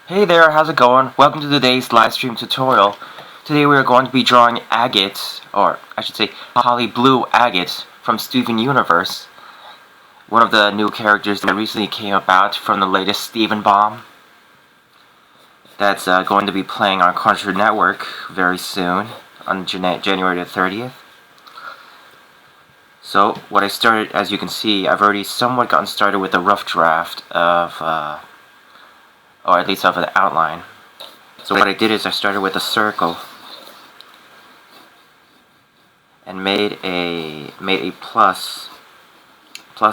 Hey there, how's it going? Welcome to today's live stream tutorial. Today we are going to be drawing Agate, or I should say Holly Blue Agate from Steven Universe, one of the new characters that recently came about from the latest Steven Bomb that's going to be playing on Cartoon Network very soon on January the 30th. So what I started, as you can see, I've already somewhat gotten started with a rough draft of, or at least of an outline. So what I did is I started with a circle and made a plus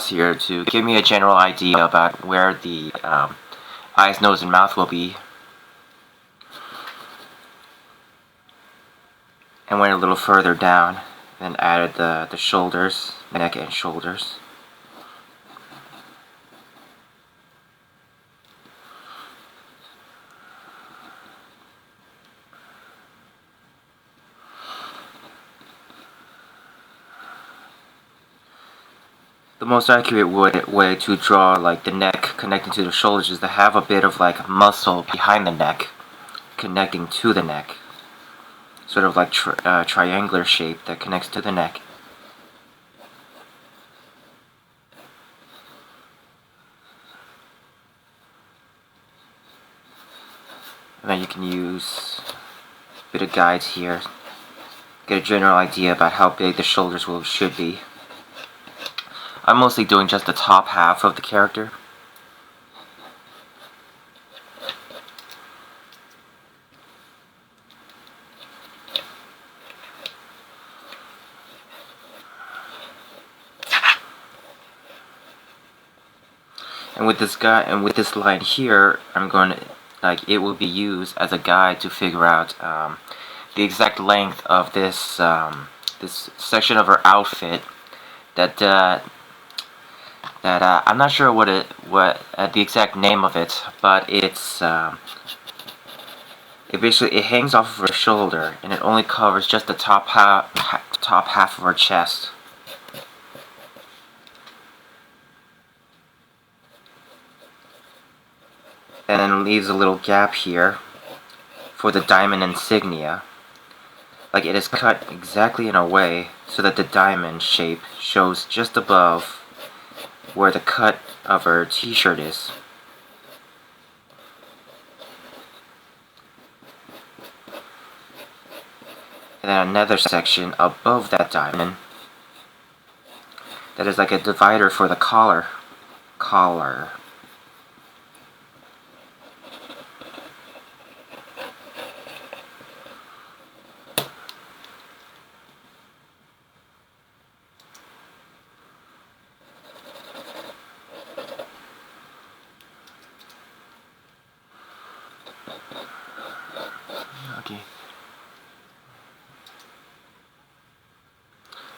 here to give me a general idea about where the eyes, nose, and mouth will be. And went a little further down, then added the shoulders, neck and shoulders. The most accurate way to draw like the neck connecting to the shoulders is to have a bit of like muscle behind the neck connecting to the neck. Sort of like triangular shape that connects to the neck. And then you can use a bit of guides here. Get a general idea about how big the shoulders should be. I'm mostly doing just the top half of the character. And with this line here, I'm going to, it will be used as a guide to figure out the exact length of this this section of her outfit. I'm not sure what the exact name of it, but it's it hangs off of her shoulder and it only covers just the top half of her chest. And then leaves a little gap here for the diamond insignia. Like it is cut exactly in a way so that the diamond shape shows just above where the cut of her t-shirt is. And then another section above that diamond that is like a divider for the collar.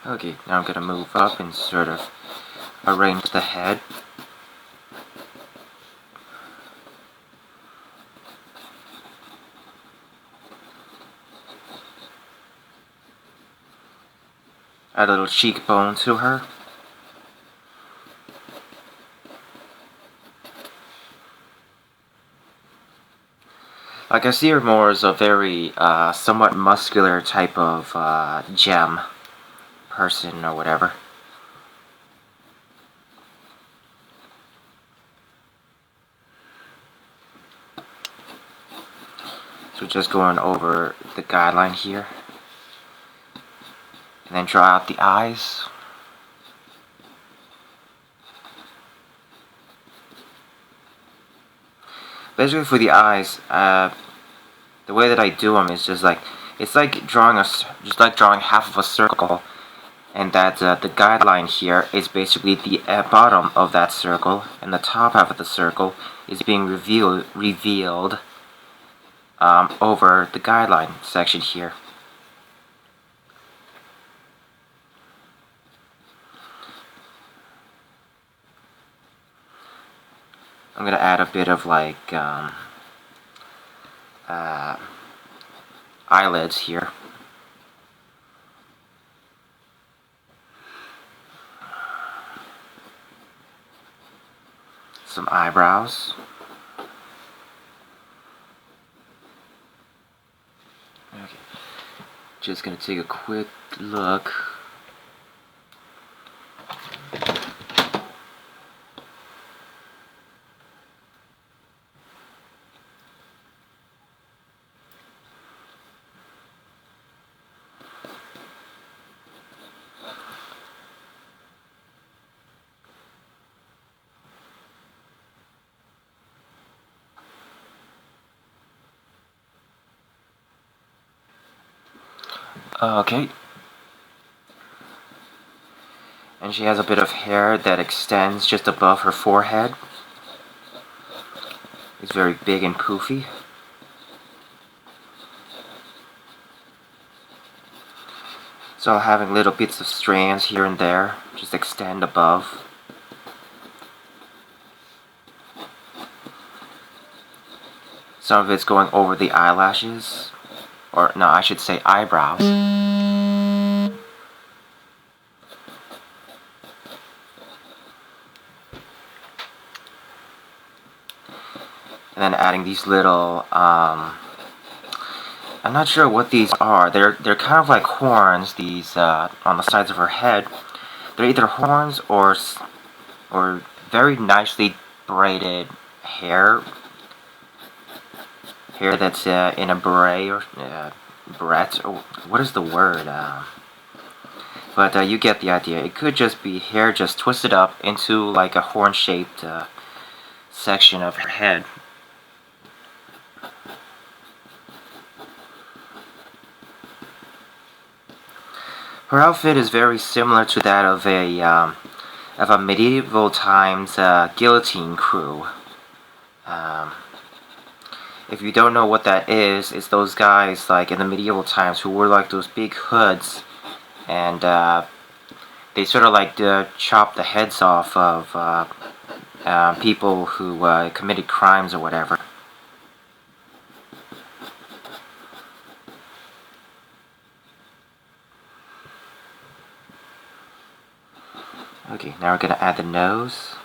Okay, now I'm gonna move up and sort of arrange the head. Add a little cheekbone to her. Like I see her more as a very somewhat muscular type of gem person or whatever. So just going over the guideline here. And then draw out the eyes. Basically for the eyes, the way that I do them is just like, it's like drawing half of a circle. And that the guideline here is basically the bottom of that circle, and the top half of the circle is being revealed over the guideline section here. I'm gonna add a bit of like eyelids here. Some eyebrows. Just gonna take a quick look. Okay. And she has a bit of hair that extends just above her forehead. It's very big and poofy. So having little bits of strands here and there just extend above. Some of it's going over the eyelashes. Or no, I should say eyebrows. And then adding these little, I'm not sure what these are. They're kind of like horns, these, on the sides of her head. They're either horns or very nicely braided hair. Hair that's in a beret or barrette. Oh, what is the word? But you get the idea. It could just be hair just twisted up into like a horn-shaped section of her head. Her outfit is very similar to that of a medieval times guillotine crew. If you don't know what that is, it's those guys like in the medieval times who wore like those big hoods, and they sort of like chop the heads off of people who committed crimes or whatever. Okay, now we're gonna add the nose.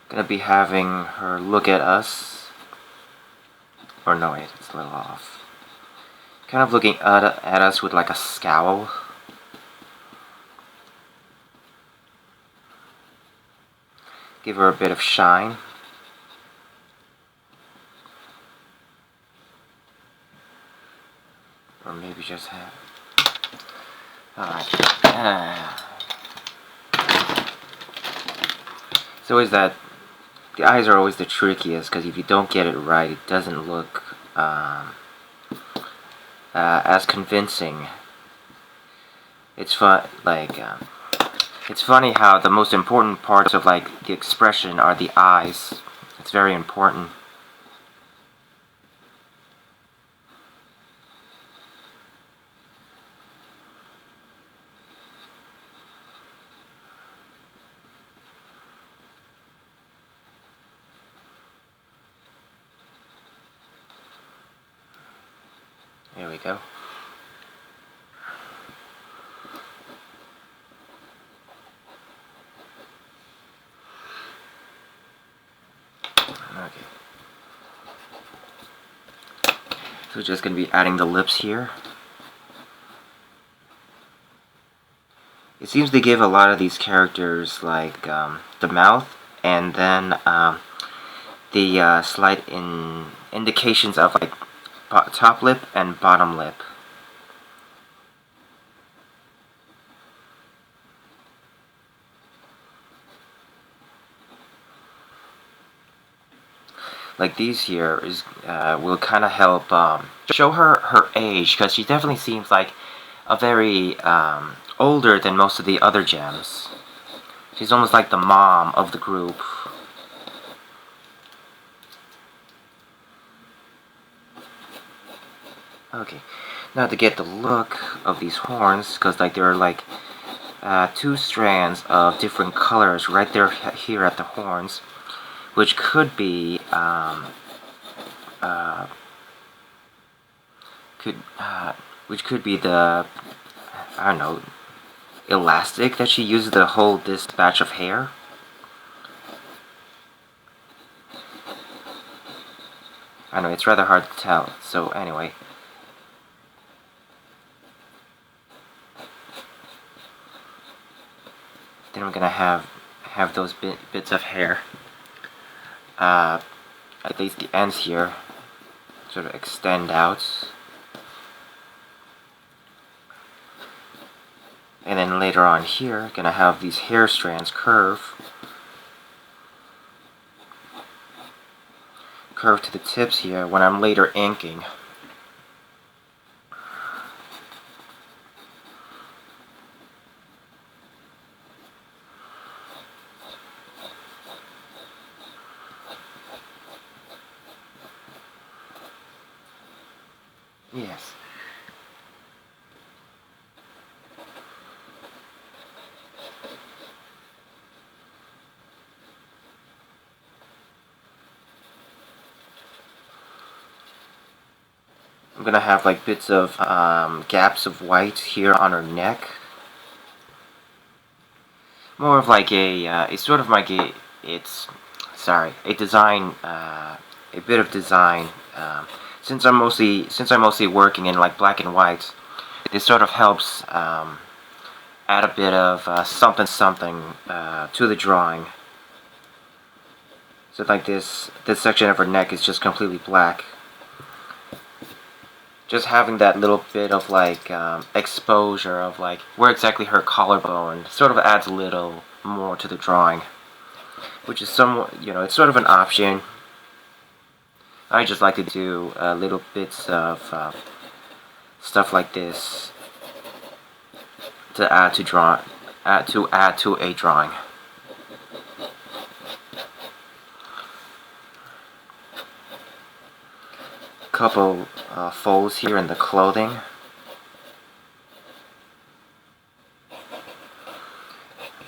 Gonna be having her look at us. Or no, wait, it's a little off. Kind of looking at us with like a scowl. Give her a bit of shine. Or maybe just have... Alright. It's always that... The eyes are always the trickiest, because if you don't get it right, it doesn't look as convincing. It's fun, like... it's funny how the most important parts of like the expression are the eyes. It's very important. There we go. Okay. So we're just going to be adding the lips here. It seems to give a lot of these characters like the mouth and then the slight indications of like top lip and bottom lip. Like these here is will kind of help show her age, because she definitely seems like a very older than most of the other gems. She's almost like the mom of the group. Okay, now to get the look of these horns, because like there are like two strands of different colors right there here at the horns, which could be which could be the I don't know, elastic that she uses to hold this batch of hair. I know, it's rather hard to tell. So anyway. Then we're gonna have those bits of hair. At least the ends here sort of extend out. And then later on here, gonna have these hair strands curve to the tips here when I'm later inking. Yes. I'm gonna have like bits of gaps of white here on her neck. More of like it's sort of like a design, a bit of design. Since I'm mostly working in like black and white, this sort of helps add a bit of something to the drawing. So like this section of her neck is just completely black. Just having that little bit of like exposure of like where exactly her collarbone sort of adds a little more to the drawing, which is somewhat, it's sort of an option. I just like to do little bits of stuff like this to add to a drawing. Couple folds here in the clothing.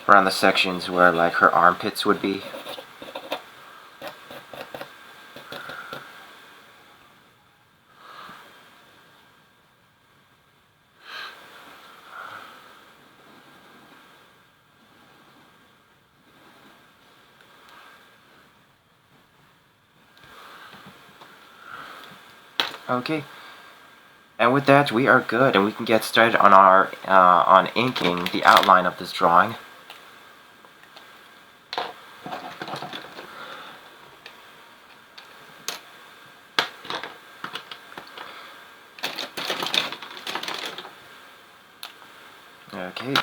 Around the sections where like her armpits would be. Okay, and with that we are good, and we can get started on our on inking the outline of this drawing. Okay.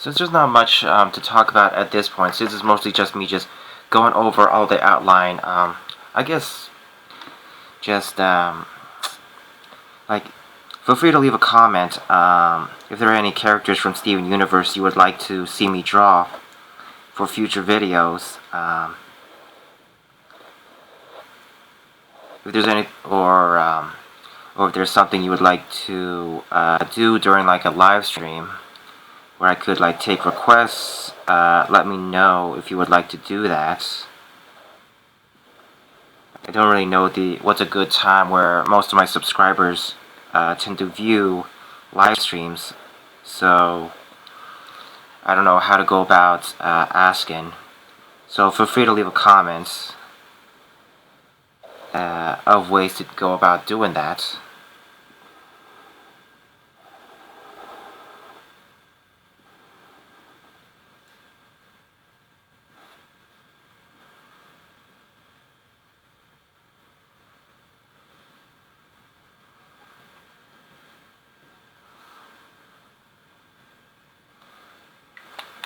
Since there's not much to talk about at this point, since it's mostly just me just going over all the outline, I guess just like feel free to leave a comment if there are any characters from Steven Universe you would like to see me draw for future videos. If there's any, or if there's something you would like to do during like a live stream where I could like take requests, let me know if you would like to do that. I don't really know what's a good time where most of my subscribers tend to view live streams, so I don't know how to go about asking. So feel free to leave a comment of ways to go about doing that.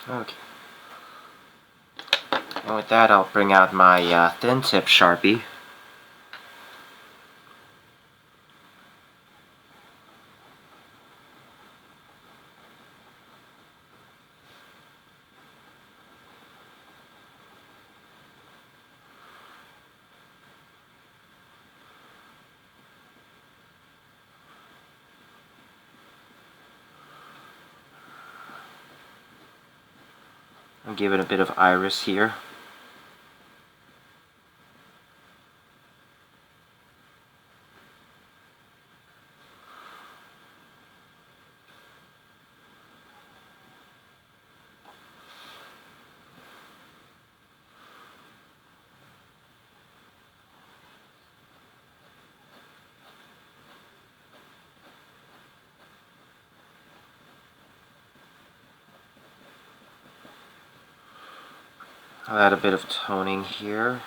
Okay. And with that, I'll bring out my thin tip Sharpie. I'll give it a bit of iris here. I'll add a bit of toning here.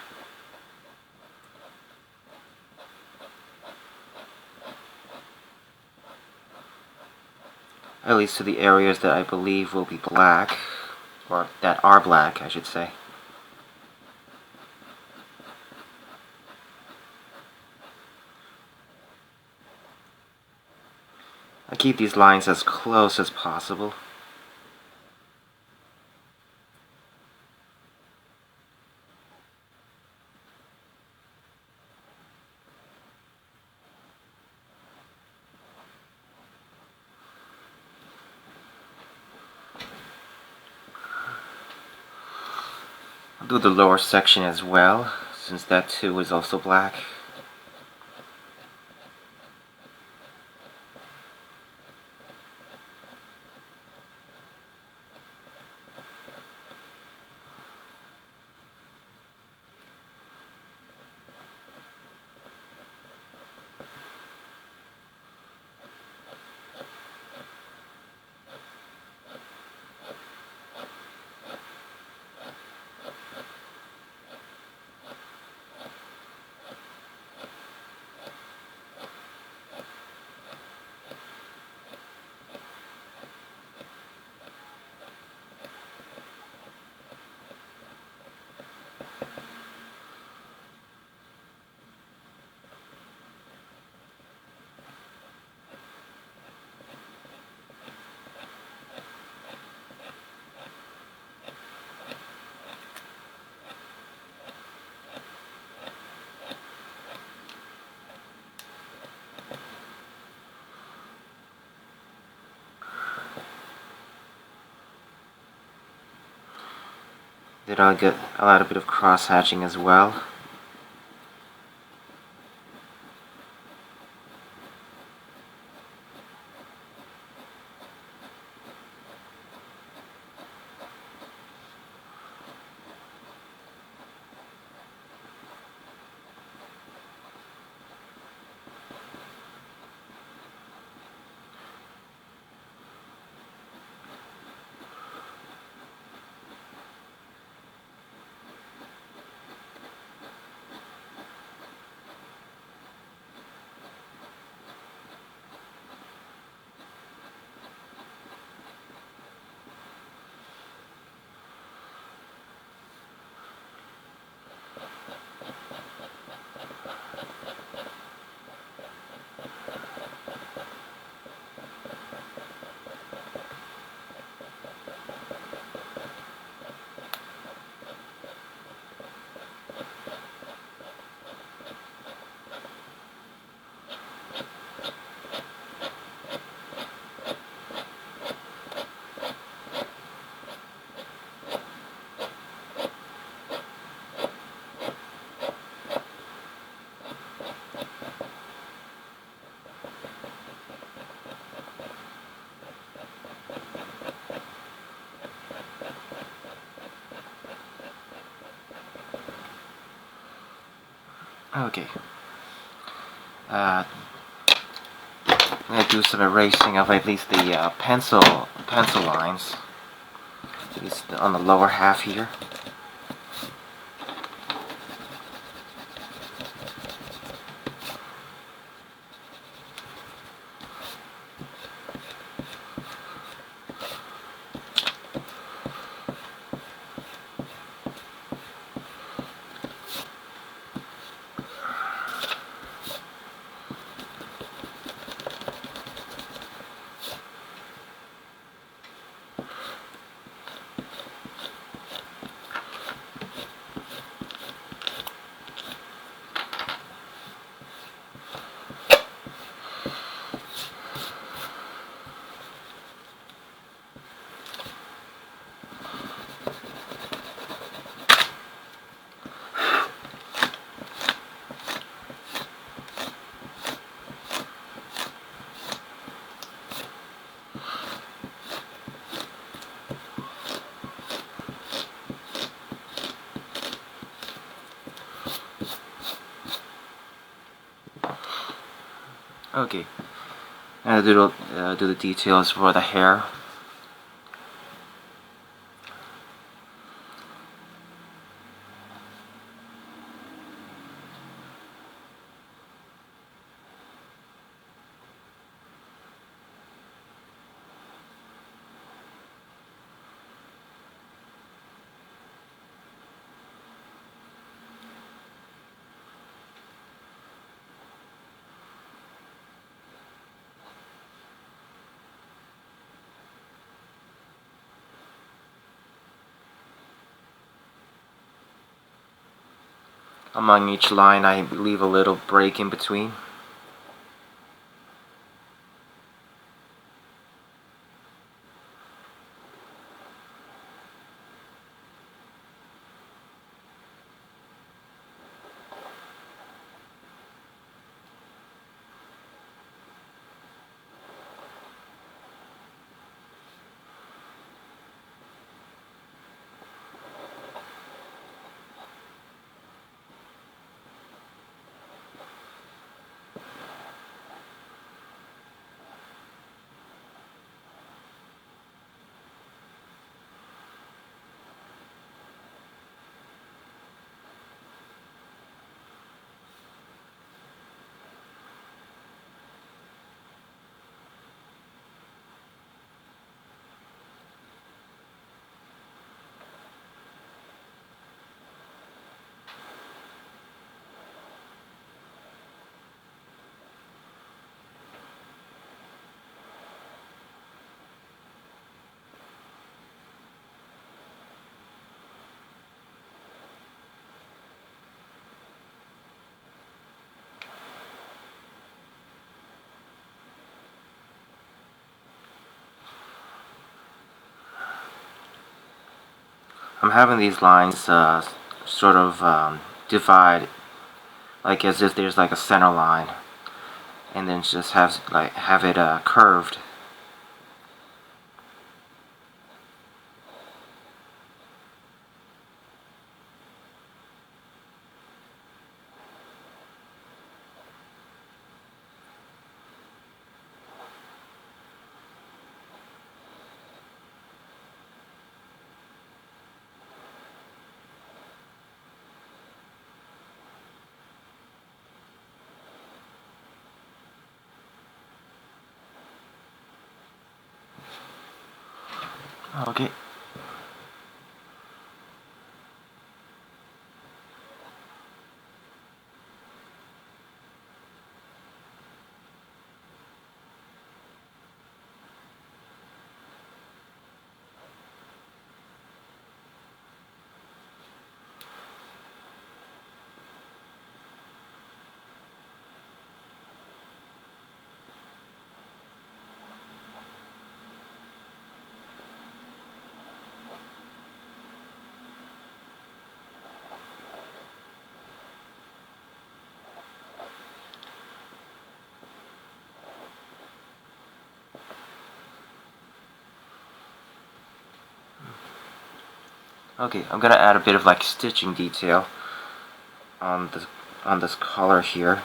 At least to the areas that I believe will be black, or that are black, I should say. I keep these lines as close as possible. I'll do the lower section as well, since that too is also black. Then I'll add a bit of cross hatching as well. Okay. Uh, I'm gonna do some erasing of at least the pencil lines, at least on the lower half here. Okay. And do the details for the hair. Among each line, I leave a little break in between. I'm having these lines sort of divide, like as if there's like a center line, and then just have it curved. Okay. Okay, I'm gonna add a bit of like stitching detail on the on this collar here.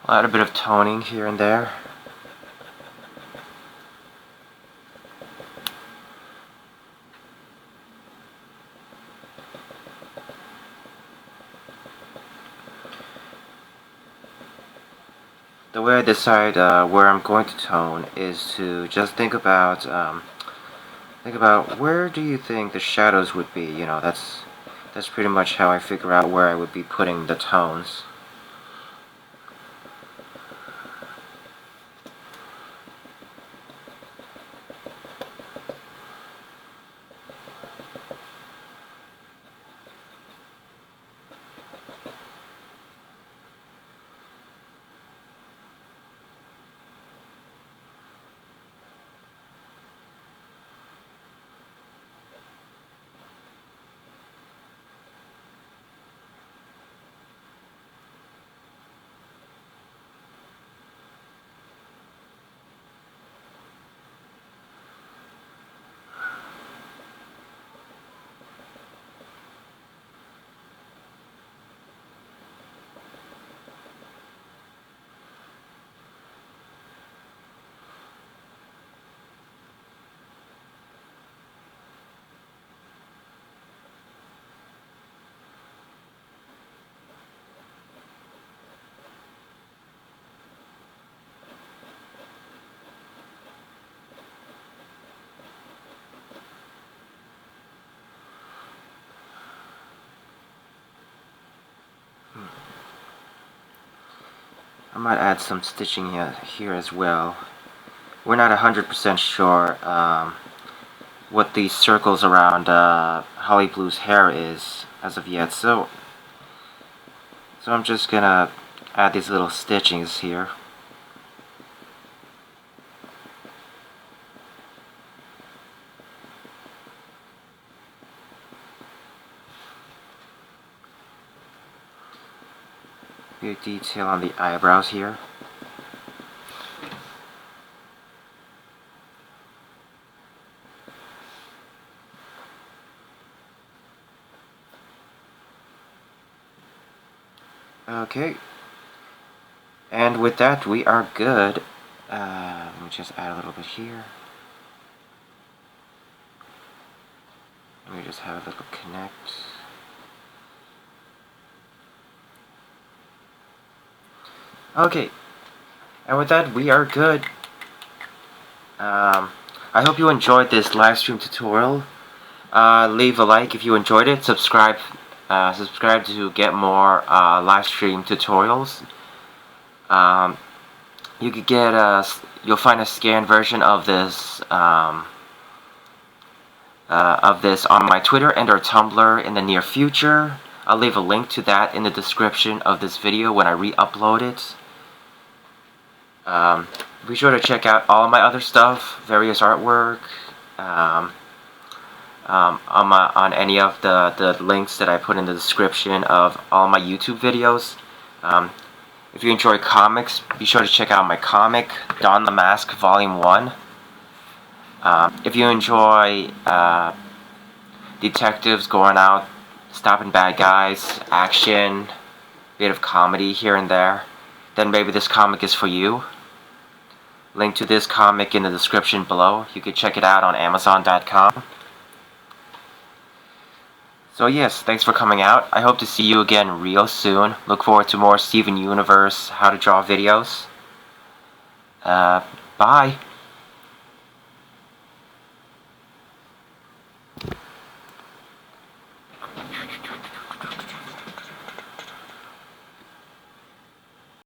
I'll add a bit of toning here and there. The way I decide where I'm going to tone is to just think about where do you think the shadows would be. You know, that's pretty much how I figure out where I would be putting the tones. I might add some stitching here as well. We're not 100% sure what these circles around Holly Blue's hair is as of yet, so I'm just gonna add these little stitchings here. Bit of detail on the eyebrows here. Okay, and with that we are good. Let me just add a little bit here. Let me just have a little connect. Okay, and with that we are good. I hope you enjoyed this live stream tutorial. Leave a like if you enjoyed it. Subscribe to get more live stream tutorials. You could get you'll find a scanned version of this on my Twitter and or Tumblr in the near future. I'll leave a link to that in the description of this video when I re-upload it. Be sure to check out all my other stuff, various artwork, on any of the links that I put in the description of all my YouTube videos. If you enjoy comics, be sure to check out my comic, Don the Mask Volume 1. If you enjoy detectives going out, stopping bad guys, action, bit of comedy here and there, then maybe this comic is for you. Link to this comic in the description below. You can check it out on Amazon.com. So yes, thanks for coming out. I hope to see you again real soon. Look forward to more Steven Universe How to Draw videos. Bye.